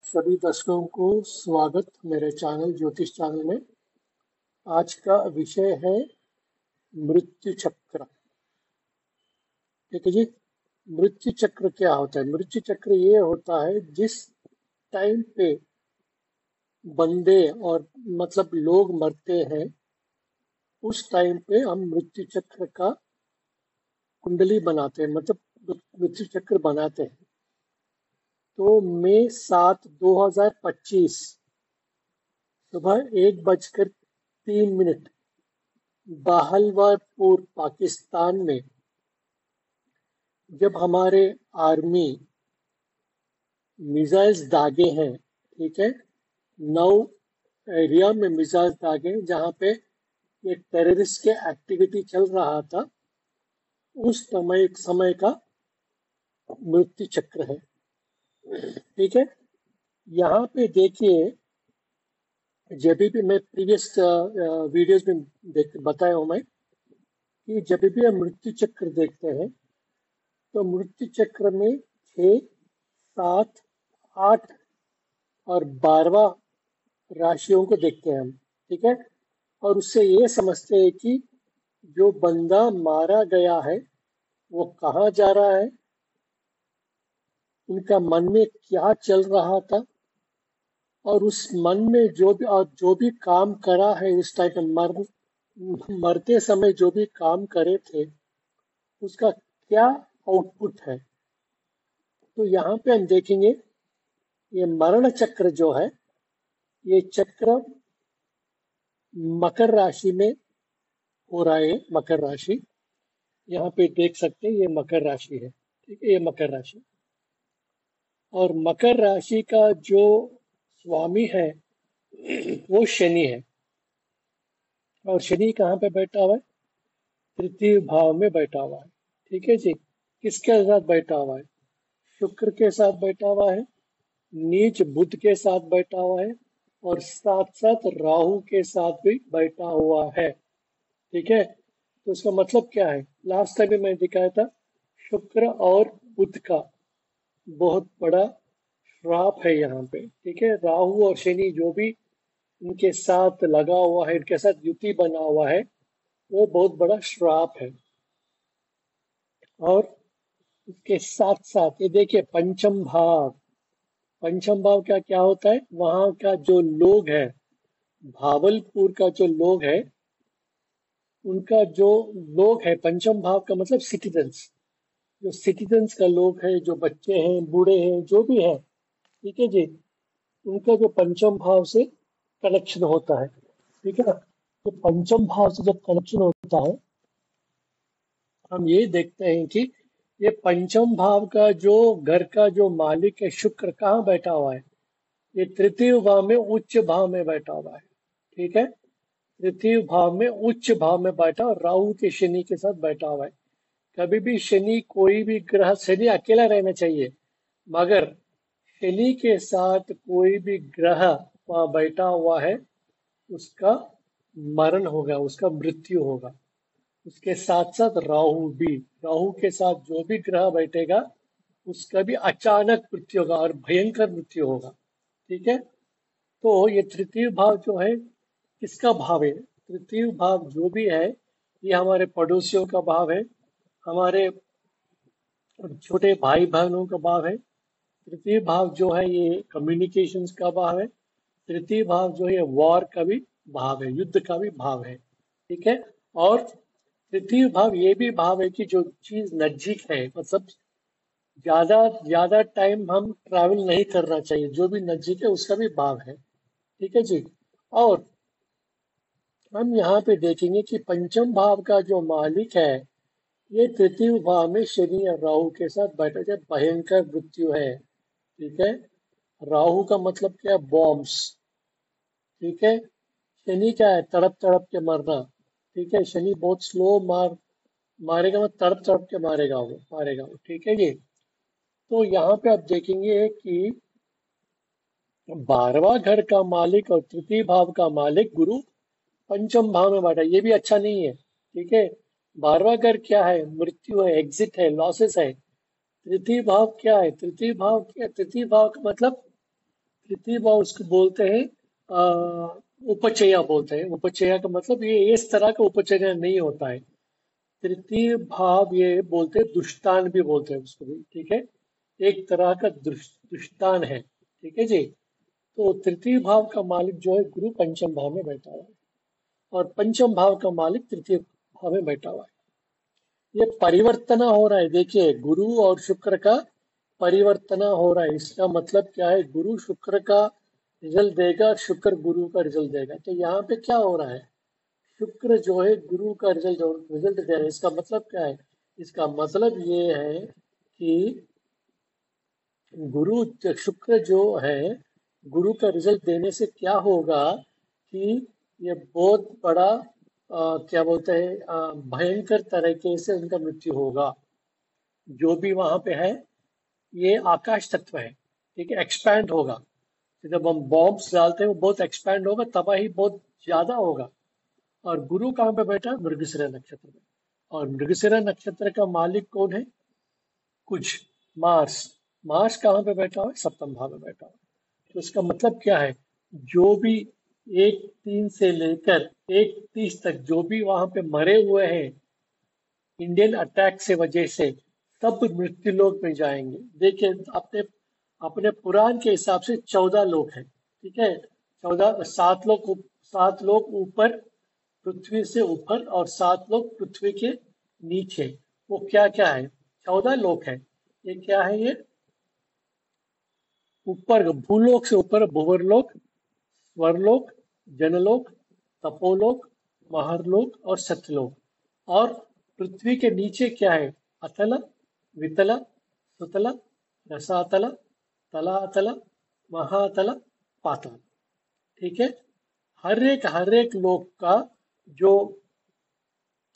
सभी दर्शकों को स्वागत मेरे चैनल ज्योतिष चैनल में। आज का विषय है मृत्यु चक्र। ठीक है जी। मृत्यु चक्र क्या होता है? मृत्यु चक्र ये होता है जिस टाइम पे बंदे और मतलब लोग मरते हैं, उस टाइम पे हम मृत्यु चक्र का कुंडली बनाते हैं, मतलब मृत्यु चक्र बनाते हैं। तो मई 7, 2025 सुबह 1:03 बहावलपुर पाकिस्तान में जब हमारे आर्मी मिसाइल्स दागे हैं, ठीक है, 9 एरिया में मिसाइल्स दागे जहां पे ये टेररिस्ट के एक्टिविटी चल रहा था, उस समय का मृत्यु चक्र है। ठीक है। यहाँ पे देखिए, जब भी मैं प्रीवियस वीडियोस में बताया हूं मैं कि जब भी हम मृत्यु चक्र देखते हैं तो मृत्यु चक्र में 6, 7, 8 और 12वां राशियों को देखते हैं हम। ठीक है। और उससे ये समझते हैं कि जो बंदा मारा गया है वो कहाँ जा रहा है, उनका मन में क्या चल रहा था, और उस मन में जो भी काम करा है उस टाइम मरते समय जो भी काम करे थे, उसका क्या आउटपुट है। तो यहाँ पे हम देखेंगे ये मरण चक्र जो है, ये चक्र मकर राशि में हो रहा है। मकर राशि यहाँ पे देख सकते हैं, ये मकर राशि है। ठीक है, ये मकर राशि। और मकर राशि का जो स्वामी है वो शनि है। और शनि कहाँ पे बैठा हुआ है? तृतीय भाव में बैठा हुआ है। ठीक है जी। किसके साथ बैठा हुआ है? शुक्र के साथ बैठा हुआ है, नीच बुध के साथ बैठा हुआ है, और साथ साथ राहु के साथ भी बैठा हुआ है। ठीक है। तो इसका मतलब क्या है? लास्ट टाइम भी मैं दिखाया था, शुक्र और बुध का बहुत बड़ा श्राप है यहाँ पे। ठीक है। राहु और शनि जो भी इनके साथ लगा हुआ है, इनके साथ युति बना हुआ है, वो बहुत बड़ा श्राप है। और इसके साथ साथ ये देखिए, पंचम भाव। पंचम भाव क्या क्या होता है? वहां का जो लोग है, भावलपुर का जो लोग है, उनका जो लोग है, पंचम भाव का मतलब सिटीजन्स, जो सिटीजन्स का लोग है, जो बच्चे हैं, बूढ़े हैं, जो भी है, ठीक है जी, उनका जो पंचम भाव से कनेक्शन होता है। ठीक है ना। तो पंचम भाव से जब कनेक्शन होता है, हम ये देखते हैं कि ये पंचम भाव का जो घर का जो मालिक है शुक्र, कहाँ बैठा हुआ है? ये तृतीय भाव में उच्च भाव में बैठा हुआ है। ठीक है। तृतीय भाव में उच्च भाव में बैठा, और राहु के शनि के साथ बैठा हुआ है। कभी भी शनि, कोई भी ग्रह, शनि अकेला रहना चाहिए, मगर शनि के साथ कोई भी ग्रह वहां बैठा हुआ है, उसका मरण होगा, उसका मृत्यु होगा। उसके साथ साथ राहु भी, राहु के साथ जो भी ग्रह बैठेगा उसका भी अचानक मृत्यु होगा और भयंकर मृत्यु होगा। ठीक है। तो ये तृतीय भाव जो है, किसका भाव है? तृतीय भाव जो भी है, ये हमारे पड़ोसियों का भाव है, हमारे छोटे भाई बहनों का भाव है। तृतीय भाव जो है ये कम्युनिकेशंस का भाव है। तृतीय भाव जो है वॉर का भी भाव है, युद्ध का भी भाव है। ठीक है। और तृतीय भाव ये भी भाव है कि जो चीज नजदीक है, मतलब ज्यादा ज्यादा टाइम हम ट्रैवल नहीं करना चाहिए, जो भी नजदीक है उसका भी भाव है। ठीक है जी। और हम यहाँ पे देखेंगे कि पंचम भाव का जो मालिक है, ये तृतीय भाव में शनि और राहु के साथ बैठे थे। भयंकर मृत्यु है। ठीक है। राहु का मतलब क्या है? बॉम्ब्स। ठीक है। शनि क्या है? तड़प तड़प के मरना। ठीक है। शनि बहुत स्लो मारेगा, मतलब तड़प तड़प के मारेगा वो। ठीक है जी। तो यहाँ पे आप देखेंगे कि 12वां घर का मालिक और तृतीय भाव का मालिक गुरु पंचम भाव में बैठा, ये भी अच्छा नहीं है। ठीक है। 12वां घर क्या है? मृत्यु है, एग्जिट है, लॉसेस है। तृतीय भाव क्या है? तृतीय भाव क्या? तृतीय भाव का मतलब तृतीय भाव उसको बोलते हैं उपचया बोलते हैं। उपचया का मतलब ये इस तरह का उपचया नहीं होता है। तृतीय भाव ये बोलते हैं, दुष्टान भी बोलते हैं उसको भी, ठीक है। एक तरह का दुष्टान है, ठीक है जी। तो तृतीय भाव का मालिक जो है गुरु पंचम भाव में बैठा हुआ है, और पंचम भाव का मालिक तृतीय भाव में बैठा हुआ है। ये परिवर्तन हो रहा है, देखिए गुरु और शुक्र का परिवर्तन हो रहा है। इसका मतलब क्या है, गुरु शुक्र का रिजल्ट देगा, शुक्र गुरु का रिजल्ट देगा। तो यहाँ पे क्या हो रहा है, शुक्र जो है गुरु का रिजल्ट दे रहा है। इसका मतलब क्या है, इसका मतलब ये है कि शुक्र जो है गुरु का रिजल्ट देने से क्या होगा कि ये बहुत बड़ा क्या बोलते हैं, भयंकर तरीके से उनका मृत्यु होगा। जो भी वहां पे है ये आकाश तत्व है, ठीक है, एक्सपैंड होगा। तो जब हम बॉम्ब्स डालते हैं वो बहुत एक्सपैंड होगा, तबाही बहुत ज्यादा होगा। और गुरु कहाँ पे बैठा है, मृगशिरा नक्षत्र में। और मृगशिरा नक्षत्र का मालिक कौन है, कुछ मार्स। मार्स कहाँ पे बैठा हुआ है, सप्तम भाव में बैठा हुआ है। तो इसका मतलब क्या है, जो भी 1-3 से लेकर 1-30 तक जो भी वहां पे मरे हुए हैं इंडियन अटैक से वजह से, सब मृत्यु लोक में जाएंगे। देखिए अपने अपने पुराण के हिसाब से 14 लोग हैं, ठीक है। 14, 7 लोग ऊपर, पृथ्वी से ऊपर, और 7 लोग पृथ्वी के नीचे। वो क्या क्या है, 14 लोग हैं। ये क्या है, ये ऊपर भूलोक से ऊपर भुवरलोक, स्वरलोक, जनलोक, तपोलोक, महरलोक और सत्यलोक। और पृथ्वी के नीचे क्या है, अतल, वितल, सुतल, रसातल, तलातल, महातल, पाताल, ठीक है। हर एक लोक का जो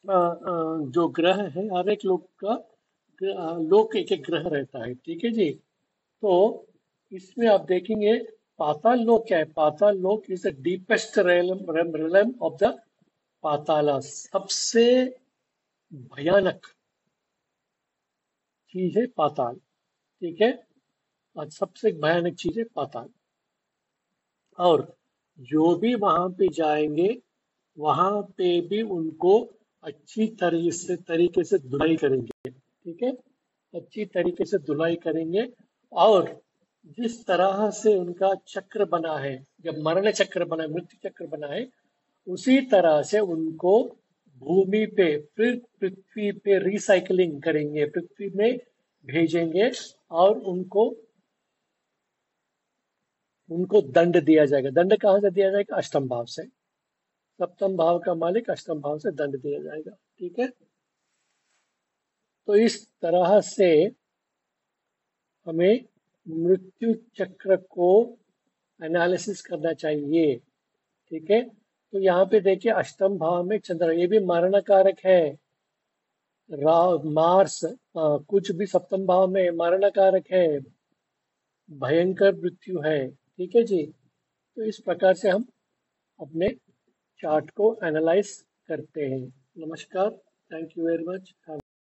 जो ग्रह है, हर एक लोक का लोक एक एक ग्रह रहता है, ठीक है जी। तो इसमें आप देखेंगे पाताल लोक क्या है, Patal Lok is the deepest realm of the Patala. सबसे भयानक चीज है पाताल, ठीक है। और सबसे भयानक चीज है पाताल। और जो भी वहां पे जाएंगे वहां पे भी उनको अच्छी तरीके से धुलाई करेंगे, ठीक है। अच्छी तरीके से धुलाई करेंगे। और जिस तरह से उनका चक्र बना है, जब मरण चक्र बना है, मृत्यु चक्र बना है, उसी तरह से उनको भूमि पे फिर पृथ्वी पे रिसाइकलिंग करेंगे, पृथ्वी में भेजेंगे। और उनको उनको दंड दिया जाएगा। दंड कहाँ से दिया जाएगा, अष्टम भाव से। सप्तम भाव का मालिक अष्टम भाव से दंड दिया जाएगा, ठीक है। तो इस तरह से हमें मृत्यु चक्र को एनालिसिस करना चाहिए, ठीक है। तो यहाँ पे देखिए अष्टम भाव में चंद्र, ये भी मरण कारक है। मार्स कुछ भी सप्तम भाव में मरण कारक है, भयंकर मृत्यु है, ठीक है जी। तो इस प्रकार से हम अपने चार्ट को एनालाइज करते हैं। नमस्कार, थैंक यू वेरी मच।